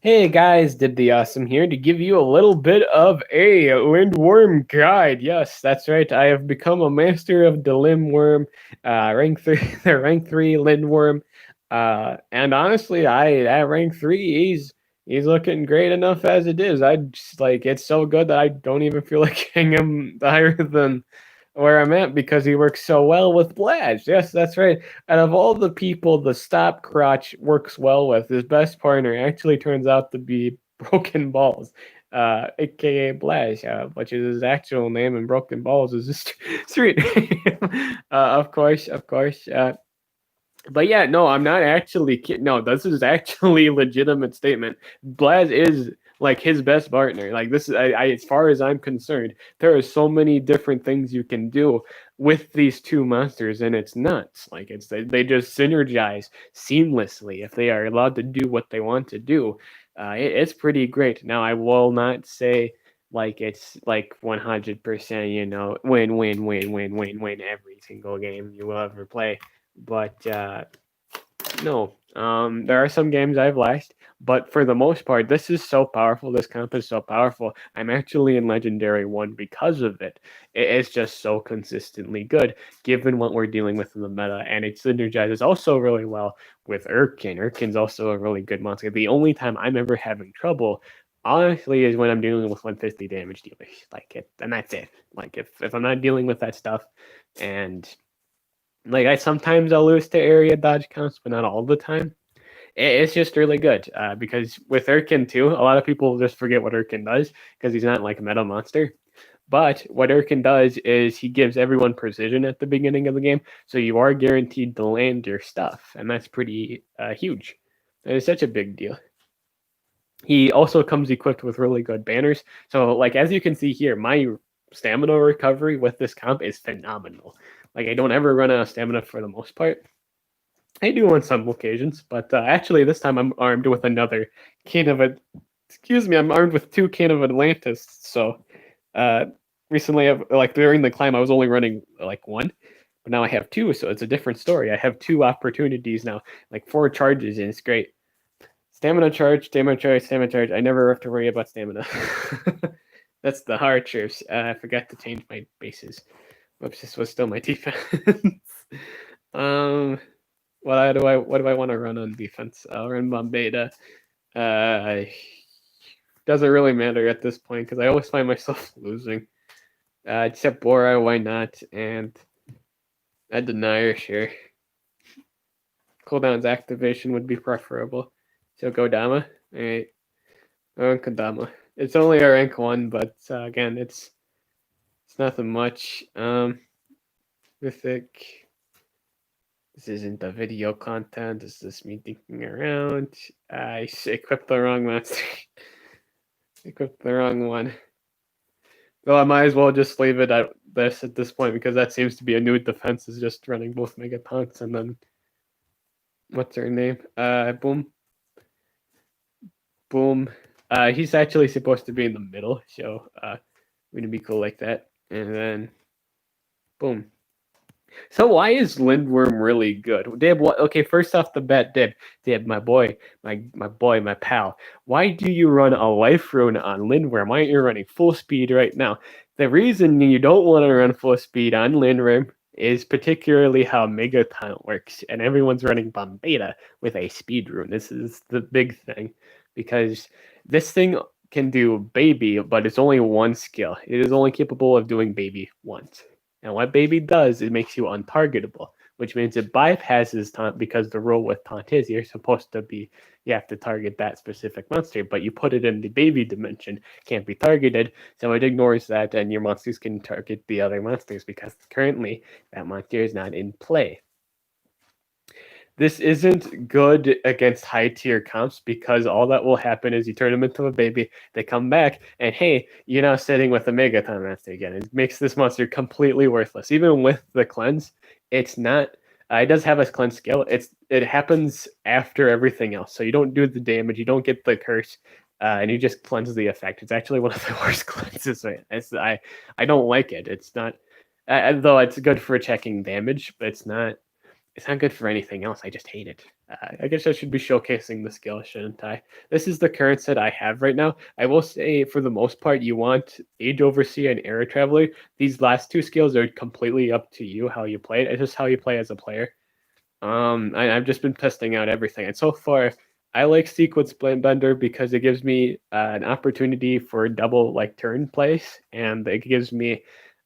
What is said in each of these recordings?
Hey guys, did the awesome here to give you a little bit of a Lindworm guide. Yes, that's right. I have become a master of the Lindworm, rank three, the rank three Lindworm. And honestly, I at rank three, he's looking great enough as it is. I just like it's so good that I don't even feel like getting him higher than where I'm at because he works so well with Blast. Yes, that's right. Out of all the people the stop crotch works well with, his best partner actually turns out to be Broken Balls, aka Blash, which is his actual name, and Broken Balls is his street name. Of course. But yeah, no, I'm not actually kidding. No, this is actually a legitimate statement. Blaz is like his best partner. Like this is, as far as I'm concerned, there are so many different things you can do with these two monsters, and it's nuts. Like they just synergize seamlessly if they are allowed to do what they want to do. It's pretty great. Now, I will not say like it's like 100%, win every single game you will ever play, but no, there are some games I've lost, but for the most part, this is so powerful. This comp is so powerful. I'm actually in Legendary 1 because of it. It's just so consistently good, given what we're dealing with in the meta, and it synergizes also really well with Urkin. Urkin's also a really good monster. The only time I'm ever having trouble, honestly, is when I'm dealing with 150 damage dealers. Like it, and that's it. Like if I'm not dealing with that stuff, and like I sometimes I'll lose to area dodge counts, but not all the time. It's just really good because with Urkin too, a lot of people just forget what Urkin does because he's not like a meta monster. But what Urkin does is he gives everyone precision at the beginning of the game, so you are guaranteed to land your stuff, and that's pretty huge. It's such a big deal. He also comes equipped with really good banners. So, like as you can see here, my stamina recovery with this comp is phenomenal. Like I don't ever run out of stamina for the most part. I do on some occasions, but actually this time I'm armed with another King of a. Excuse me, I'm armed with two King of Atlantis. So, uh, recently, like during the climb, I was only running like one, but now I have two, so it's a different story. I have two opportunities now, like four charges, and it's great. Stamina charge, stamina charge, stamina charge. I never have to worry about stamina. That's the hard truth. I forgot to change my bases. Whoops, this was still my defense. um, what do I want to run on defense? I'll run Bombeta. Doesn't really matter at this point because I always find myself losing. Except Bora, why not? And a Denier, sure. Cooldown's activation would be preferable. So Godama. Alright. Kodama. It's only a rank 1, but again, it's nothing much. Mythic. This isn't the video content. This is me thinking around. I equipped the wrong monster. Equipped the wrong one. Well, I might as well just leave it at this point because that seems to be a new defense. Is just running both Megatonks and then what's her name? Boom. Boom. He's actually supposed to be in the middle, so we're gonna be cool like that. And then boom. So why is Lindworm really good? Dib, what? Okay, first off the bat, Dib, my boy, my pal. Why do you run a life rune on Lindworm? Why aren't you running full speed right now? The reason you don't want to run full speed on Lindworm is particularly how Megaton works, and everyone's running Bombeta with a speed rune. This is the big thing, because this thing can do baby, but it's only one skill. It is only capable of doing baby once. And what baby does, it makes you untargetable, which means it bypasses taunt because the rule with taunt is you're supposed to be, you have to target that specific monster, but you put it in the baby dimension, can't be targeted, so it ignores that, and your monsters can target the other monsters because currently that monster is not in play. This isn't good against high tier comps because all that will happen is you turn them into a baby, they come back, and hey, you're now sitting with a Megaton monster again. It makes this monster completely worthless. Even with the cleanse, it's not. It does have a cleanse skill. It happens after everything else, so you don't do the damage, you don't get the curse, and you just cleanse the effect. It's actually one of the worst cleanses. I don't like it. It's not, though it's good for checking damage, but it's not it's not good for anything else. I just hate it. I guess I should be showcasing the skill, shouldn't I? This is the current set I have right now. I will say, for the most part, you want Age Overseer and Era Traveler. These last two skills are completely up to you how you play it. It's just how you play as a player. I've just been testing out everything, and so far, I like Sequence Bender because it gives me an opportunity for double like turn plays, and it gives me,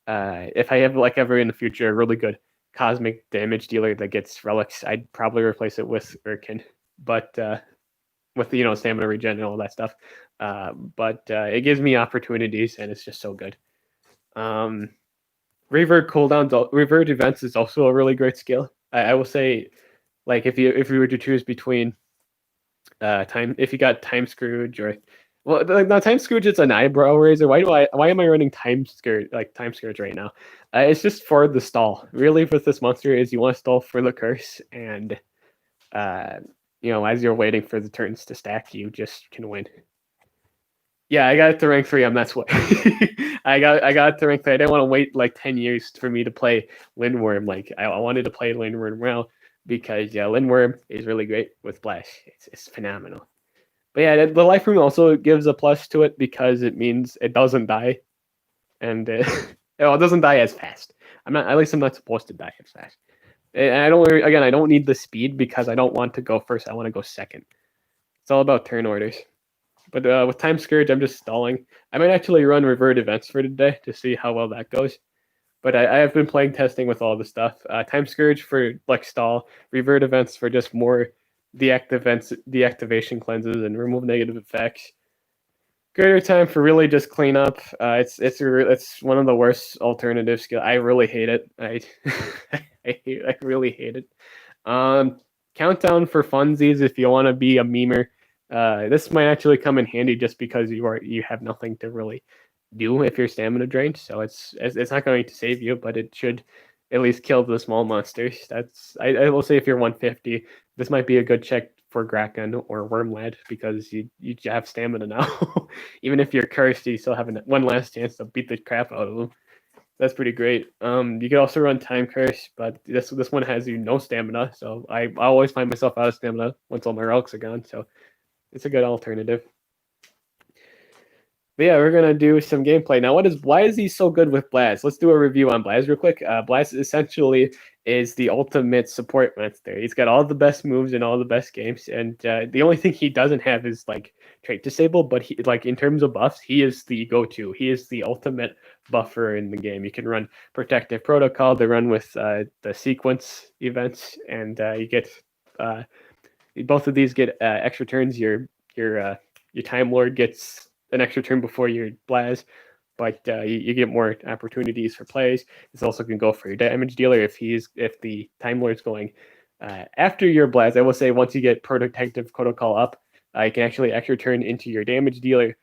if I have like ever in the future a really good cosmic damage dealer that gets relics, I'd probably replace it with Urkin, but with stamina regen and all that stuff. But it gives me opportunities, and it's just so good. Revert cooldowns, revert events is also a really great skill. I will say, like if you were to choose between if you got Time Scrooge or no, Time Scrooge is an eyebrow raiser. Why am I running Time Scrooge right now? It's just for the stall. Really, with this monster is you want to stall for the curse, and as you're waiting for the turns to stack, you just can win. Yeah, I got it to rank 3. That's what I got it to rank 3. I didn't want to wait like 10 years for me to play Lindworm. Like I wanted to play Lindworm now because Lindworm is really great with Blast. It's phenomenal. But yeah, the life room also gives a plus to it because it means it doesn't die, and it doesn't die as fast. I'm not supposed to die as fast. And I don't need the speed because I don't want to go first. I want to go second. It's all about turn orders. But with Time Scourge, I'm just stalling. I might actually run revert events for today to see how well that goes. But I have been playing testing with all the stuff. Time Scourge for like stall, revert events for just more deactivation cleanses and remove negative effects. Greater time for really just clean up. It's one of the worst alternative skills. I really hate it. I really hate it. Countdown for funsies if you want to be a memer. This might actually come in handy just because you have nothing to really do if you're stamina drained. So it's not going to save you, but it should at least kill the small monsters. I will say if you're 150, this might be a good check for Graken or Wormlad because you have stamina now. Even if you're cursed, you still have one last chance to beat the crap out of them. That's pretty great. You could also run Time Curse, but this one has you no stamina, so I always find myself out of stamina once all my relics are gone. So it's a good alternative. But yeah, we're gonna do some gameplay now. Why is he so good with Blaz? Let's do a review on Blaz real quick. Blaz essentially is the ultimate support monster. He's got all the best moves in all the best games, and the only thing he doesn't have is like trait disable. But he in terms of buffs, he is the go-to. He is the ultimate buffer in the game. You can run Protective Protocol to run with the sequence events, and you get both of these get extra turns. Your Time Lord gets an extra turn before your Blaz, but you get more opportunities for plays. This also can go for your damage dealer if the Time Lord's going after your Blaz. I will say once you get Protective Protocol up, you can actually extra turn into your damage dealer,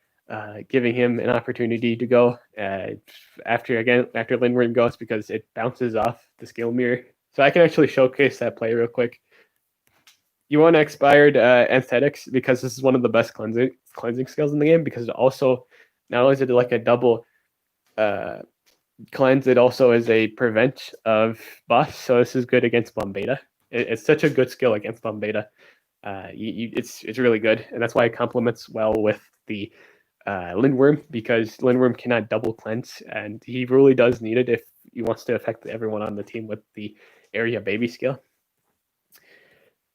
giving him an opportunity to go after Lindworm goes because it bounces off the skill mirror. So I can actually showcase that play real quick. You want expired aesthetics because this is one of the best cleansing skills in the game because it also not only is it like a double cleanse, it also is a prevent of buffs. So this is good against Bombeta. It's such a good skill against Bombeta. It's really good, and that's why it complements well with the Lindworm because Lindworm cannot double cleanse, and he really does need it if he wants to affect everyone on the team with the area baby skill.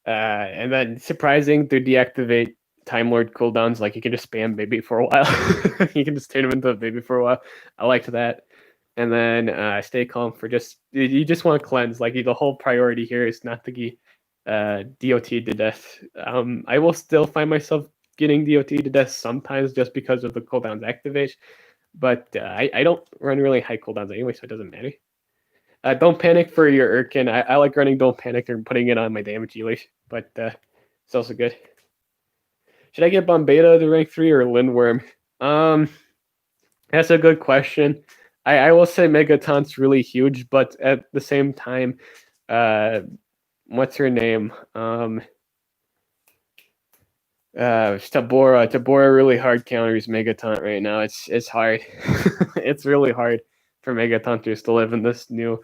And then surprising to deactivate Time Lord cooldowns, like you can just spam baby for a while. You can just turn him into a baby for a while. I liked that. And then stay calm for you just want to cleanse. Like the whole priority here is not to get DOT to death. I will still find myself getting DOT to death sometimes just because of the cooldowns activation, but I don't run really high cooldowns anyway, so it doesn't matter. Don't panic for your Urkin. I like running Don't Panic and putting it on my damage dealers, but it's also good. Should I get Bombeta to rank 3 or Lindworm? That's a good question. I will say Megaton's really huge, but at the same time, what's her name? Tabora really hard counters Megaton right now. It's hard. It's really hard for Megatonters to live in this new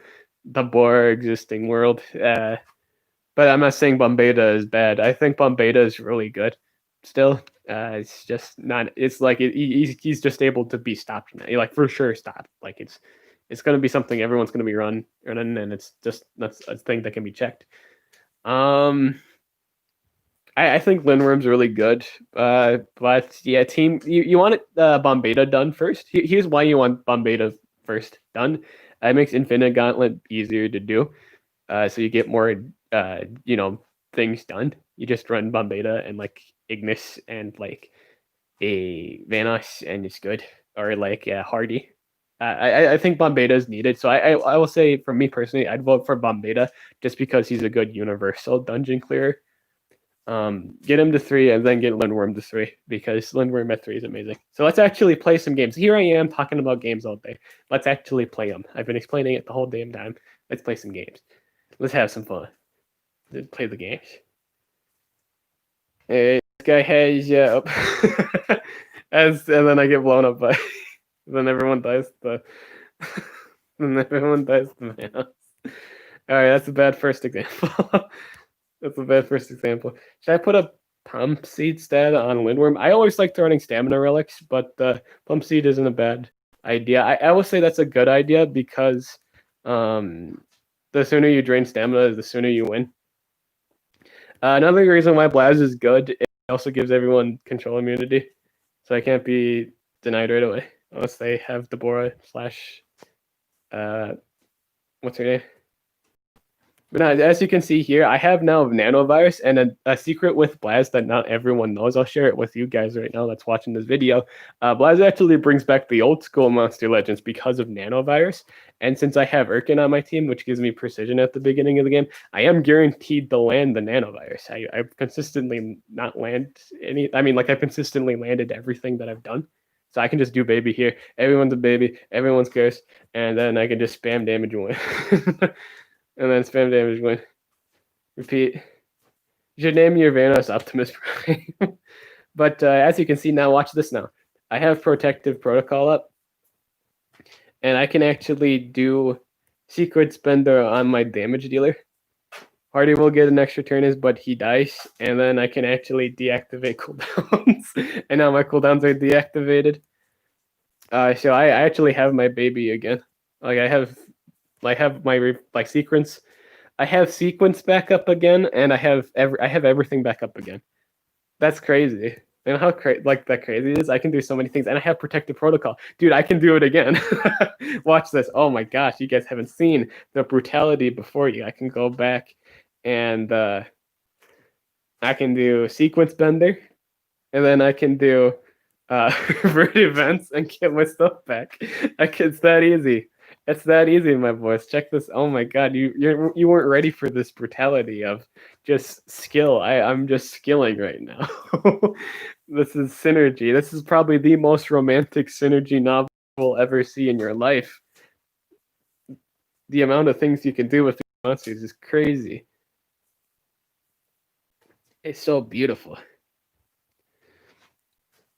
Tabora existing world. But I'm not saying Bombeta is bad. I think Bombeta is really good. Still, it's just not. It's like he's just able to be stopped now. Like for sure, stopped. Like it's going to be something everyone's going to be running, and it's just that's a thing that can be checked. I think Lindworm's really good, but yeah, team, you want it Bombeta done first. Here's why you want Bombeta first done. It makes Infinite Gauntlet easier to do, so you get more things done. You just run Bombeta and like Ignis and like a Vanoss and it's good, or like Hardy. I think Bombeta is needed, so I will say for me personally, I'd vote for Bombeta just because he's a good universal dungeon clearer. Get him to 3 and then get Lindworm to 3 because Lindworm at 3 is amazing. So let's actually play some games. Here I am talking about games all day. Let's actually play them. I've been explaining it the whole damn time. Let's play some games. Let's have some fun. Let's play the games. Hey, this guy has and then I get blown up by then everyone dies the then everyone dies the man. Alright, that's a bad first example. That's a bad first example. Should I put a pump seed stat on Lindworm? I always like running stamina relics, but pump seed isn't a bad idea. I will say that's a good idea because the sooner you drain stamina, the sooner you win. Another reason why Blaz is good, it also gives everyone control immunity, so I can't be denied right away unless they have Deborah slash what's her name? But now, as you can see here, I have now nanovirus and a secret with Blaz that not everyone knows. I'll share it with you guys right now that's watching this video. Blaz actually brings back the old school Monster Legends because of nanovirus. And since I have Urkin on my team, which gives me precision at the beginning of the game, I am guaranteed to land the nanovirus. I've consistently not land any. I mean, like I've consistently landed everything that I've done. So I can just do baby here. Everyone's a baby. Everyone's cursed. And then I can just spam damage and win. And then spam damage win. Repeat. You should name your Vanos Optimus Prime. But as you can see now, watch this now. I have Protective Protocol up. And I can actually do Secret Spender on my damage dealer. Hardy will get an extra turn, but he dies. And then I can actually deactivate cooldowns. And now my cooldowns are deactivated. So I actually have my baby again. Like I have my sequence. I have sequence back up again, and I have everything back up again. That's crazy. You know how that crazy is? I can do so many things, and I have protective protocol, dude. I can do it again. Watch this. Oh my gosh, you guys haven't seen the brutality before you. I can go back, and I can do sequence bender, and then I can do revert events and get my stuff back. It's that easy. It's that easy, my boys. Check this. Oh my god, you weren't ready for this brutality of just skill. I'm just skilling right now. This is synergy. This is probably the most romantic synergy novel you'll ever see in your life. The amount of things you can do with these monsters is crazy. It's so beautiful.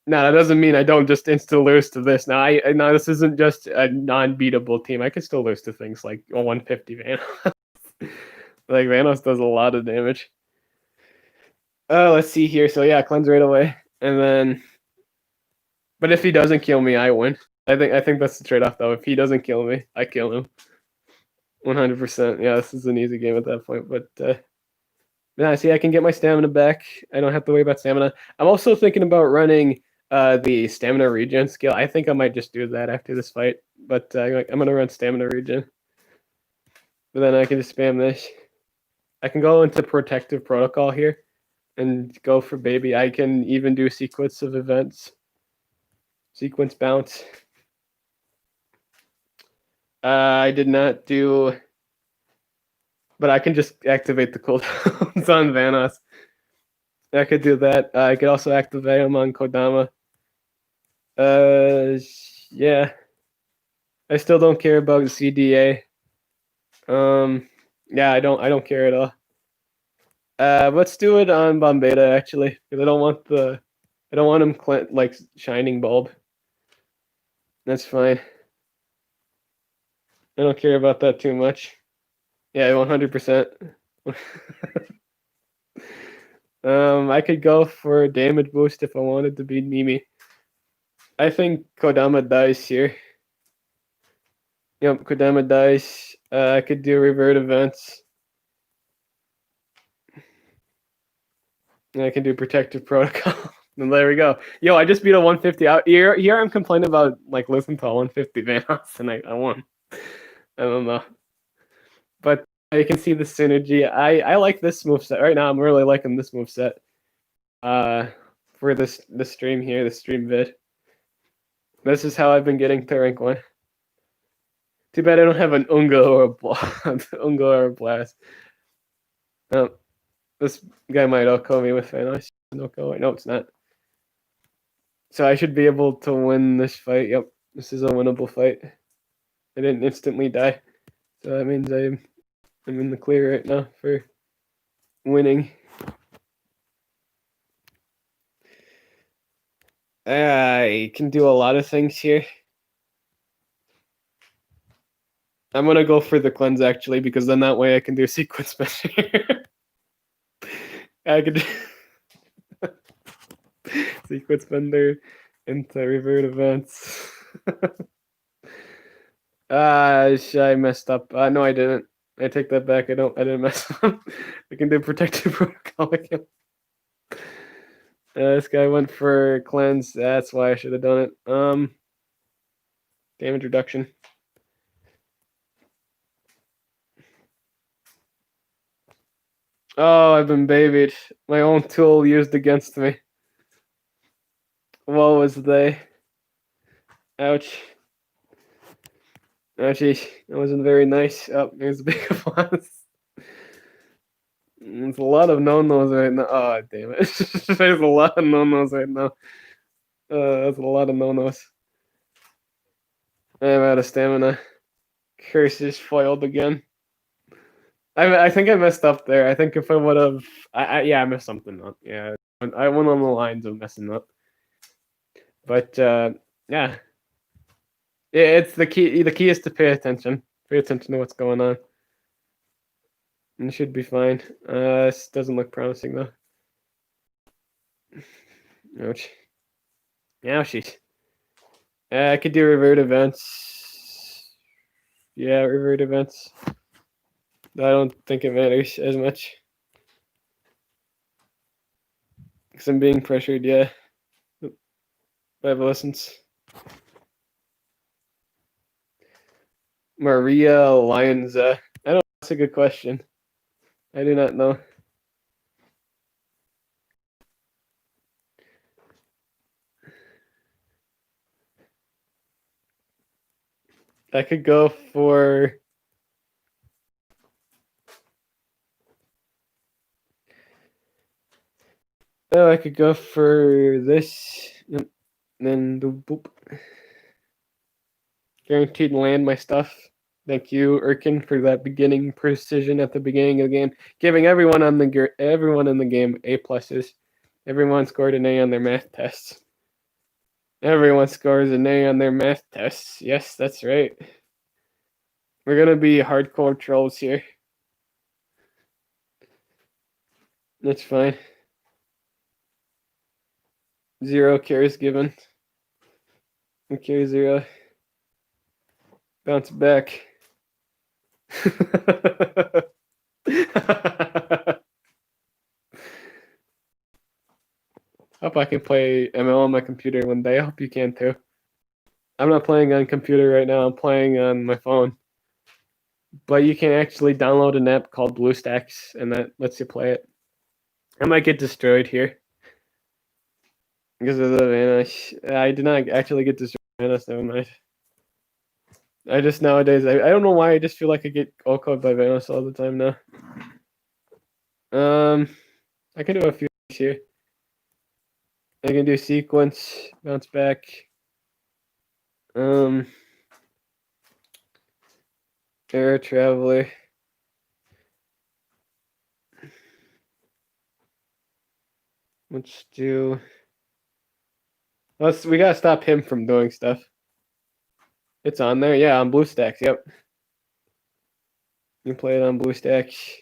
No, that doesn't mean I don't just insta lose to this. Now, now this isn't just a non-beatable team. I can still lose to things like a 150 Vanos. Like Vanos does a lot of damage. Let's see here. So yeah, cleanse right away, and then. But if he doesn't kill me, I win. I think that's the trade-off though. If he doesn't kill me, I kill him. 100%. Yeah, this is an easy game at that point. But yeah, see, I can get my stamina back. I don't have to worry about stamina. I'm also thinking about running the stamina regen skill. I think I might just do that after this fight, but I'm gonna run stamina regen. But then I can just spam this. I can go into protective protocol here and go for baby. I can even do sequence of events. Sequence bounce. I did not do, but I can just activate the cooldowns on Vanos. I could do that. I could also activate them on Kodama. Yeah. I still don't care about CDA. Yeah, I don't care at all. Let's do it on Bombeta actually, because I don't want him like shining bulb. That's fine. I don't care about that too much. Yeah, 100%. I could go for a damage boost if I wanted to beat Mimi. I think Kodama dies here. Yep, Kodama dies. I could do revert events. And I can do protective protocol. And there we go. Yo, I just beat a 150 out. Here I'm complaining about like losing to a 150 Vanoss, and I won. I don't know. But you can see the synergy. I like this moveset. Right now I'm really liking this moveset. For this stream here, the stream vid. This is how I've been getting to rank 1. Too bad I don't have an Ungo or a Ungo or a Blast. This guy might outcall me with Vanoss. No, it's not. So I should be able to win this fight. Yep, this is a winnable fight. I didn't instantly die, so that means I'm in the clear right now for winning. I can do a lot of things here. I'm gonna go for the cleanse actually, because then that way I can do sequence measure. I could do sequence bender into revert events. I messed up. No, I didn't. I take that back. I didn't mess up. I can do protective protocol again. This guy went for cleanse. That's why I should have done it. Damage reduction. Oh, I've been babied. My own tool used against me. Woe is they. Ouch. Ouchie. That wasn't very nice. Oh, there's a big applause. There's a lot of no-nos right now. Oh, damn it. There's a lot of no-nos right now. That's a lot of no-nos. I'm out of stamina. Curses foiled again. I think I messed up there. I think if I would have... yeah, I messed something up. Yeah, I went on the lines of messing up. But, yeah. It's the key. The key is to pay attention. Pay attention to what's going on. And it should be fine. This doesn't look promising, though. Ouch. Ouchies. I could do revert events. Yeah, revert events. I don't think it matters as much. Because I'm being pressured, yeah. By adolescents. Maria Lianza. I don't know. That's a good question. I do not know. I could go for... Oh, I could go for this. Yep. And then the boop. Guaranteed to land my stuff. Thank you, Erkin, for that beginning precision at the beginning of the game, giving everyone in the game A pluses. Everyone scored an A on their math tests. Everyone scores an A on their math tests. Yes, that's right. We're gonna be hardcore trolls here. That's fine. 0 cares given. Okay, 0. Bounce back. Hope I can play ML on my computer one day. I hope you can too. I'm not playing on computer right now. I'm playing on my phone. But you can actually download an app called BlueStacks, and that lets you play it. I might get destroyed here because of the Vanish. I did not actually get destroyed by Vanish. Never mind. I just nowadays, I don't know why, I just feel like I get all-code by Vanish all the time now. I can do a few things here. I can do sequence, bounce back. Air Traveler. Let's do... we gotta stop him from doing stuff. It's on there, yeah, on BlueStacks, yep. You can play it on BlueStacks.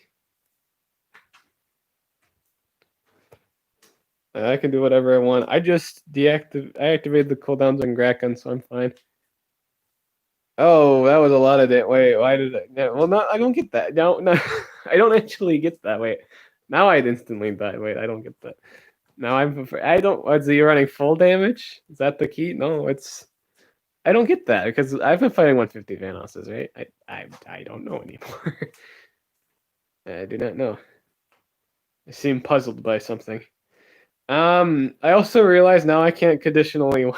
I can do whatever I want. I just I activated the cooldowns on Grackon, so I'm fine. Oh, that was a lot of that. Wait, why did I? No, well, no, I don't get that. No, no, I don't actually get that. Wait, now I'd instantly die. Wait, I don't get that. Now I don't. What's you running full damage? Is that the key? No, it's. I don't get that because I've been fighting 150 Vanosses, right? I don't know anymore. I do not know. I seem puzzled by something. I also realize now I can't conditionally win.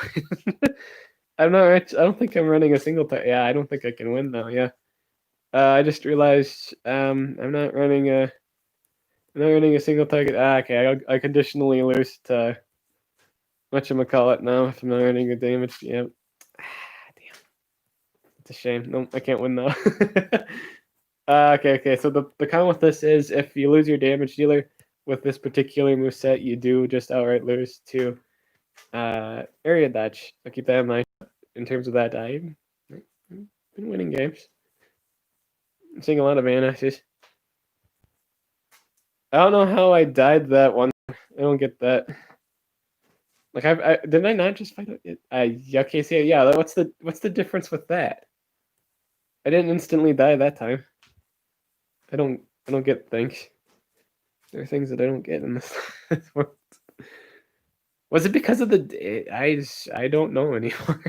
I'm not. I don't think I'm running a single time. Yeah, I don't think I can win now. Yeah. I just realized I'm not running a single target. Okay. I conditionally lose to whatchamacallit now if I'm not running a damage. Yeah. Damn. It's a shame. No, I can't win now. Okay. So the con with this is if you lose your damage dealer with this particular moveset, you do just outright lose to area dodge. So keep that in mind. In terms of that, I've been winning games. I'm seeing a lot of Vanasses. I don't know how I died that one. I don't get that. Like didn't I not just fight it? Okay, so yeah. What's the difference with that? I didn't instantly die that time. I don't get things. There are things that I don't get in this world. Was it because of the? I don't know anymore.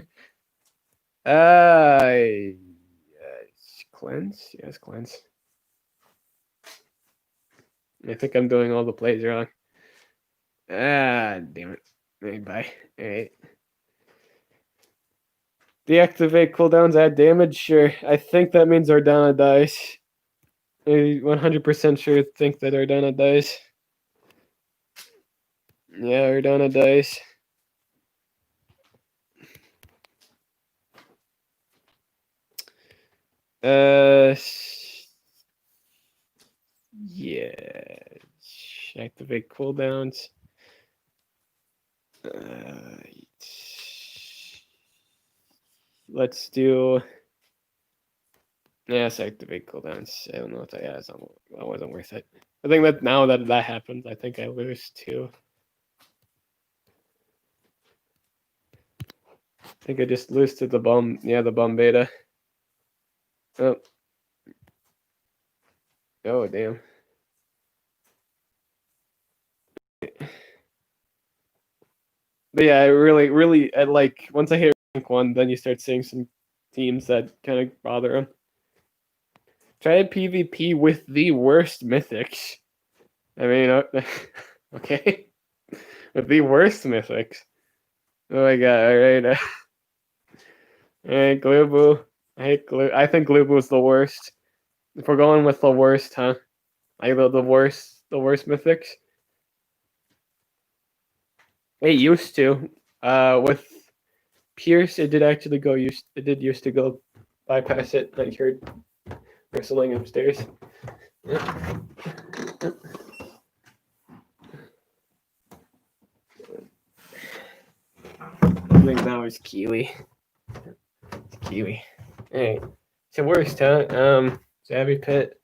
Yes, cleanse. Yes, cleanse. I think I'm doing all the plays wrong. Damn it. Hey, bye. Alright. Deactivate cooldowns, add damage? Sure. I think that means Ardana dies. I 100% sure think that Ardana dies. Yeah, Ardana dies. Yeah. Activate cooldowns. Let's do. Yes, activate cooldowns. I don't know what that. Yeah, that wasn't worth it. I think that now that happens, I think I lose too. I think I just lose to the bum. Yeah, the bum beta. Oh. Oh, damn. But yeah, really, like once I hit rank 1, then you start seeing some teams that kind of bother them. Try a PvP with the worst mythics. I mean, okay, with the worst mythics. Oh my god! All right, all right, Glubu. I hate Glue. I think Glubu is the worst. If we're going with the worst, huh? Like the worst mythics. It used to. With Pierce, it did actually go. It did used to go bypass it. I heard whistling upstairs. Yeah. I think that was Kiwi. It's Kiwi. Alright. So worst, huh? Zabby Pit.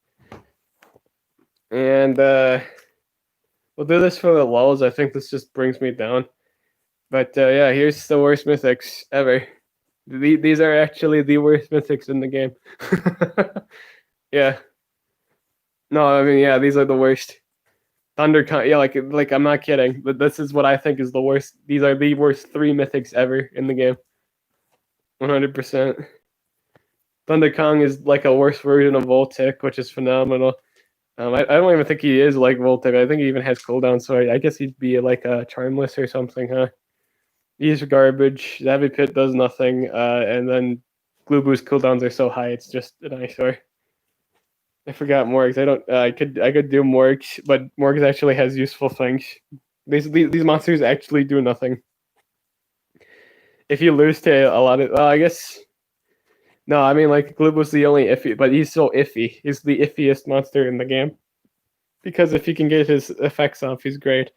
And we'll do this for the lulls. I think this just brings me down. But yeah, here's the worst mythics ever. These are actually the worst mythics in the game. Yeah. No, I mean, yeah, these are the worst. ThunderCon, yeah, like I'm not kidding. But this is what I think is the worst. These are the worst 3 mythics ever in the game. 100%. Thunder Kong is like a worse version of Voltic, which is phenomenal. I don't even think he is like Voltic. I think he even has cooldown, so I guess he'd be like a Charmless or something, huh? He's garbage. Zabby Pit does nothing, and then Glubu's cooldowns are so high, it's just an eyesore. I forgot Morgs. I could do Morgs, but Morgs actually has useful things. These monsters actually do nothing. If you lose to a lot of, I guess. No, I mean like Glubu's the only iffy, but he's so iffy. He's the iffiest monster in the game. Because if you can get his effects off, he's great.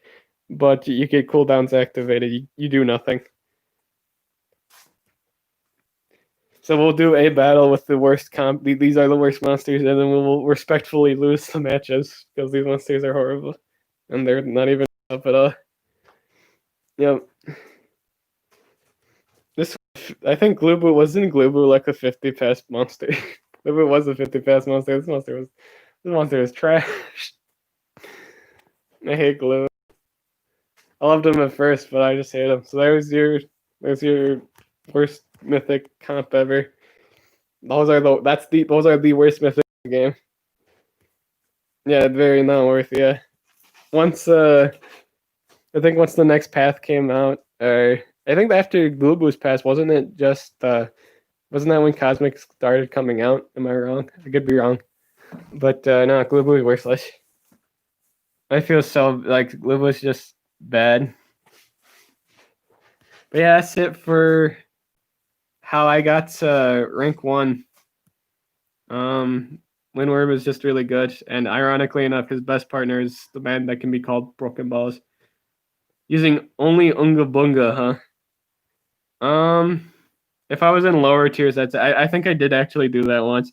But you get cooldowns activated, you do nothing. So we'll do a battle with the worst comp. These are the worst monsters, and then we'll respectfully lose the matches because these monsters are horrible, and they're not even up at all. Yep. This, I think wasn't Glubu like a 50 pass monster. Glubu was a 50 pass monster. This monster was trash. I hate Glubu. I loved him at first, but I just hate him. So there's your worst mythic comp ever. Those are the worst mythic in the game. Yeah, very not worth. Yeah. Once I think once the next path came out, or I think after Glubu's pass, wasn't it just wasn't that when Cosmic started coming out? Am I wrong? I could be wrong. But no, Glubu is worthless. I feel so like Glubu is just bad. But yeah, that's it for how I got to rank 1. Lindworm is just really good, and ironically enough, his best partner is the man that can be called Broken Balls. Using only Unga Bunga, huh? If I was in lower tiers, I think I did actually do that once.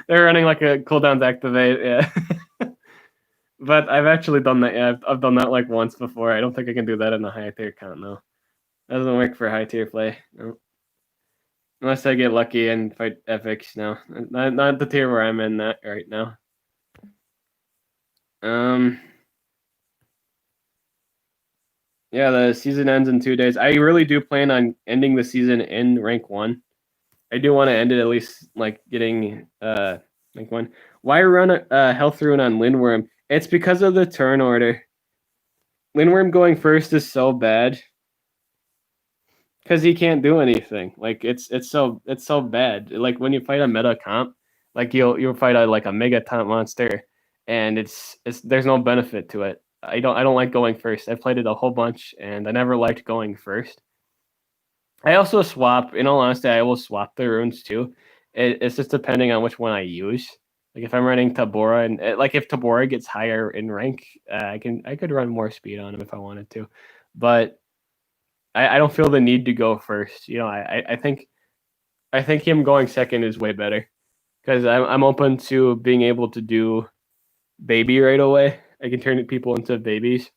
They're running like a cooldowns activate, yeah. But I've actually done that. Yeah, I've done that like once before. I don't think I can do that in a high tier account though. That doesn't work for high tier play. No. Unless I get lucky and fight epics. No, not the tier where I'm in that right now. Yeah, the season ends in 2 days. I really do plan on ending the season in rank 1. I do want to end it at least like getting rank 1. Why run a health rune on Lindworm? It's because of the turn order. Lindworm going first is so bad because he can't do anything. Like it's so bad. Like when you fight a meta comp, like you'll fight a mega taunt monster, and it's there's no benefit to it. I don't like going first. I've played it a whole bunch, and I never liked going first. I also swap. In all honesty, I will swap the runes too. It's just depending on which one I use. Like if I'm running Tabora, and like if Tabora gets higher in rank, I could run more speed on him if I wanted to, but I don't feel the need to go first. You know, I think him going second is way better because I'm open to being able to do baby right away. I can turn people into babies,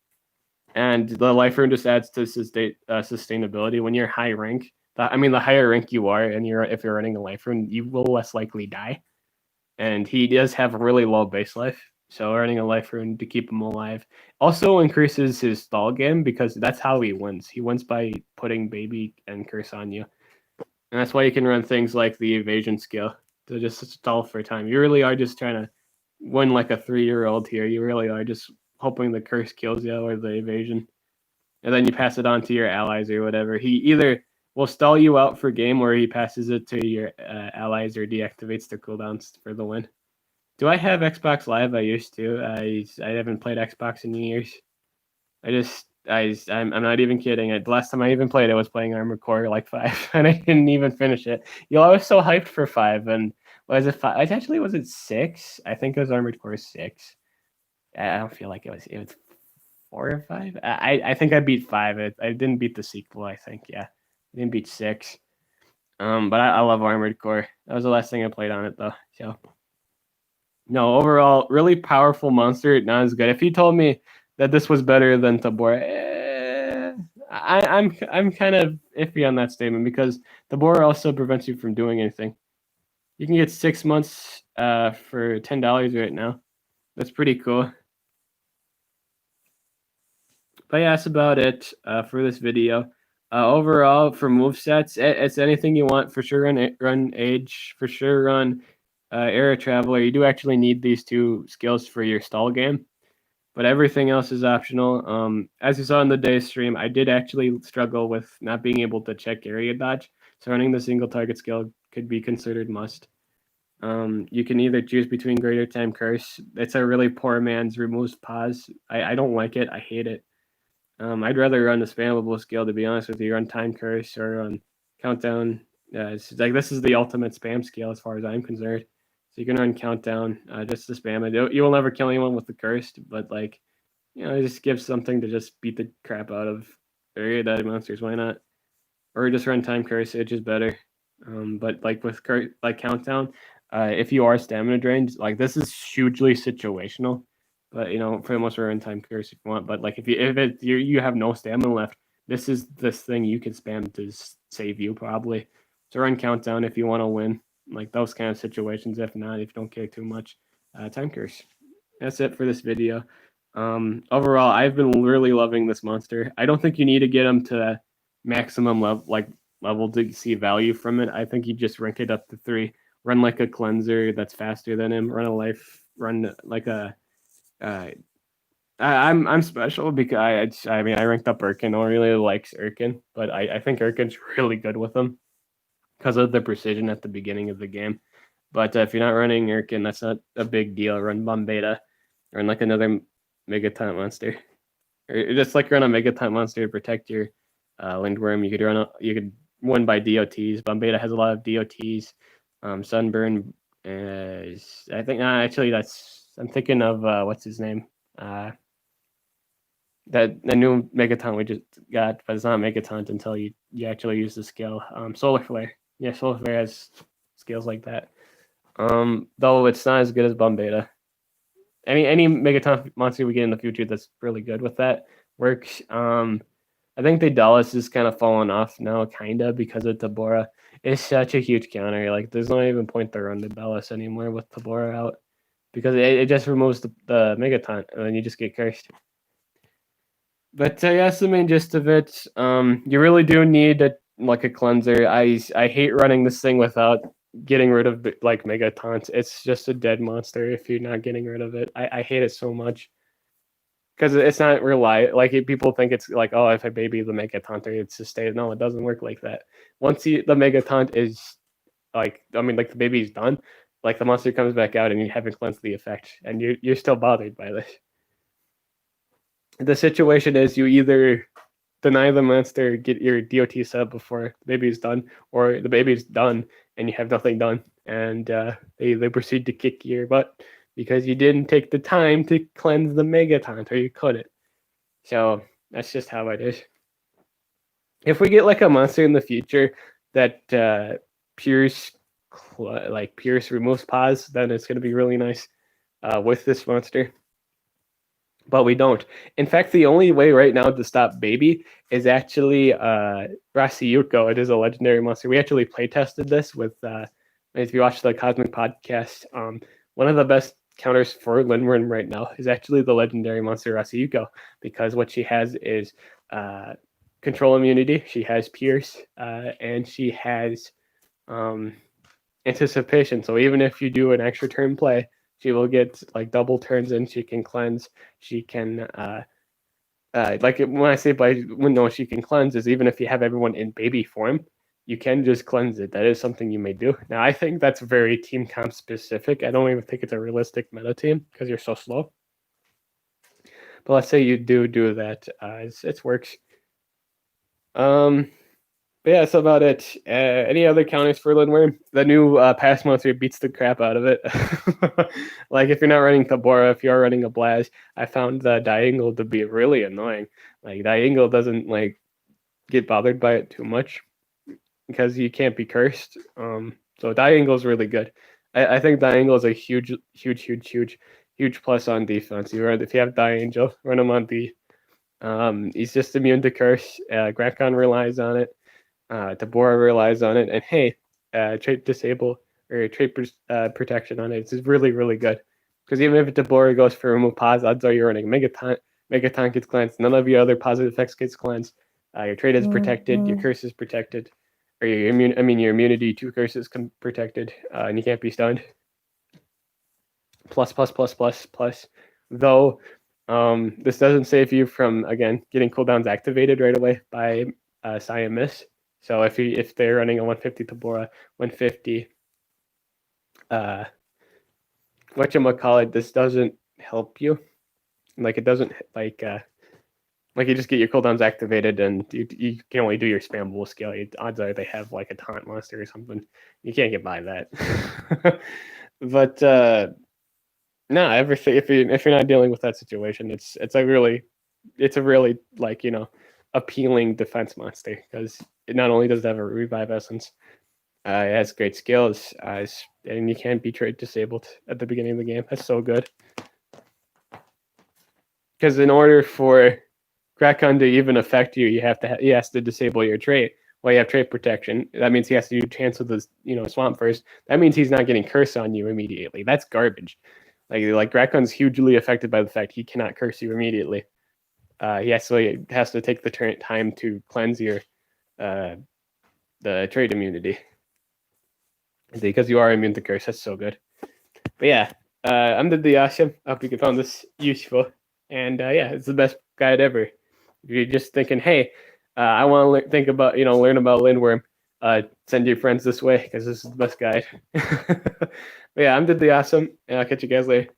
and the life rune just adds to sustainability. When you're high rank, the higher rank you are, and if you're running a life rune, you will less likely die. And he does have a really low base life, so running a life rune to keep him alive also increases his stall game because that's how he wins. He wins by putting baby and curse on you, and that's why you can run things like the evasion skill to just stall for time. You really are just trying to win like a 3-year-old here. You really are just hoping the curse kills you or the evasion, and then you pass it on to your allies or whatever. He either will stall you out for game or he passes it to your allies or deactivates the cooldowns for the win. Do I have Xbox Live? I used to. I haven't played Xbox in years. I'm not even kidding. The last time I even played, I was playing Armored Core like 5, and I didn't even finish it. I was so hyped for 5, and was it 5? Actually, was it 6? I think it was Armored Core 6. I don't feel like it was 4 or 5. I think I beat 5. I didn't beat the sequel. I think I didn't beat 6. But I love Armored Core. That was the last thing I played on it though. So no, overall, really powerful monster. Not as good. If you told me that this was better than Tabora, I'm kind of iffy on that statement because Tabora also prevents you from doing anything. You can get 6 months for $10 right now. That's pretty cool. But yeah, that's about it for this video. Overall, for movesets, it's anything you want. For sure, run Age. For sure, run Era Traveler. You do actually need these 2 skills for your stall game, but everything else is optional. As you saw in the day stream, I did actually struggle with not being able to check area dodge, so running the single target skill could be considered must. You can either choose between Greater Time Curse. It's a really poor man's removes pause. I don't like it. I hate it. I'd rather run the spammable skill, to be honest with you. Run Time Curse or run Countdown. It's like this is the ultimate spam skill as far as I'm concerned. So you can run Countdown just to spam it. You will never kill anyone with the Cursed, but like, it just gives something to just beat the crap out of area dodge monsters. Why not? Or just run Time Curse, which is better. But like with Countdown, if you are stamina drained, like this is hugely situational. But for the most part, in time curse if you want. But like if you have no stamina left, this is this thing you can spam to save you probably. So run countdown if you want to win, like those kind of situations. If not, if you don't care too much, time curse. That's it for this video. Overall, I've been really loving this monster. I don't think you need to get him to maximum level to see value from it. I think you just rank it up to 3. Run like a cleanser that's faster than him. Run a life. Run like a. I'm special because I mean I ranked up Urkin. No one really likes Urkin, but I think Urkin's really good with him because of the precision at the beginning of the game. But if you're not running Urkin, that's not a big deal. Run Bombeta, run like another Megaton monster, or just like run a Megaton monster to protect your Lindworm. You could win by DOTs. Bombeta has a lot of DOTs. Sunburn is I think actually I'm thinking of what's his name. That the new Megaton we just got, but it's not Megaton until you actually use the skill. Solar Flare. Yeah, Solar Flare has skills like that. Though it's not as good as Bombeta. Any Megaton monster we get in the future that's really good with that works. I think the Dallas is kind of falling off now, kinda because of Tabora. It's such a huge counter. Like there's not even point to run the Dallas anymore with Tabora out because it just removes the Megaton and then you just get cursed. But that's the main gist of it. You really do need like a cleanser. I hate running this thing without getting rid of like Megatons. It's just a dead monster if you're not getting rid of it. I hate it so much because it's not like people think it's like, oh, if I baby the Megaton, it's just stay. No, it doesn't work like that. Once the Megaton is like, I mean, like the baby's done, like the monster comes back out and you haven't cleansed the effect, and you're still bothered by this. The situation is you either deny the monster, get your DOT set up before the baby's done, or the baby's done and you have nothing done, and they proceed to kick your butt because you didn't take the time to cleanse the Megaton, or you couldn't. So that's just how it is. If we get like a monster in the future that Pierce removes pause, then it's gonna be really nice with this monster. But we don't. In fact, the only way right now to stop Baby is actually Rasiyuko. It is a legendary monster. We actually play tested this with, if you watch the Cosmic Podcast, one of the best counters for Lindworm right now is actually the legendary monster Rasiyuko, because what she has is control immunity, she has Pierce, and she has anticipation. So even if you do an extra turn play, she will get like double turns in. She can cleanse. She can like when I say she can cleanse is even if you have everyone in baby form, you can just cleanse it. That is something you may do. Now I think that's very team comp specific. I don't even think it's a realistic meta team because you're so slow. But let's say you do that. It works. But yeah, that's about it. Any other counters for Lindworm? The new pass monster beats the crap out of it. Like if you're not running Tabora, if you're running a Blaz, I found the Diangle to be really annoying. Like Diangle doesn't like get bothered by it too much because you can't be cursed. So Diangle is really good. I think Diangle is a huge plus on defense. If you have Diangel, run him on D. He's just immune to curse. Grakon relies on it. Tabora relies on it, and hey, trait disable or trait protection on it is really, really good. Because even if Tabora goes for remove pause, odds are you're running Megaton. Megaton gets cleansed. None of your other positive effects gets cleansed. Your trait is protected. Your curse is protected, or your your immunity to curses protected, and you can't be stunned. Plus. Though, this doesn't save you from again getting cooldowns activated right away by Siam Miss. So if they're running a 150 Tabora, 150, whatchamacallit, this doesn't help you. Like it doesn't like you just get your cooldowns activated and you can only do your spammable skill. Odds are they have like a taunt monster or something. You can't get by that. But no, everything if you're not dealing with that situation, it's a really like appealing defense monster because it not only does it have a revive essence, it has great skills, and you can't be trait disabled at the beginning of the game. That's so good. because in order for Krakon to even affect you, he has to disable your trait. Well, you have trait protection. That means he has to do chance with the swamp first. That means he's not getting curse on you immediately. That's garbage. Like Krakon's hugely affected by the fact he cannot curse you immediately. He actually has to take the time to cleanse your the trait immunity because you are immune to curse. That's so good. But yeah, I'm the awesome. I hope you found this useful. And yeah, it's the best guide ever. If you're just thinking, hey, I want to think about learn about Lindworm, send your friends this way because this is the best guide. But yeah, I'm the awesome, and I'll catch you guys later.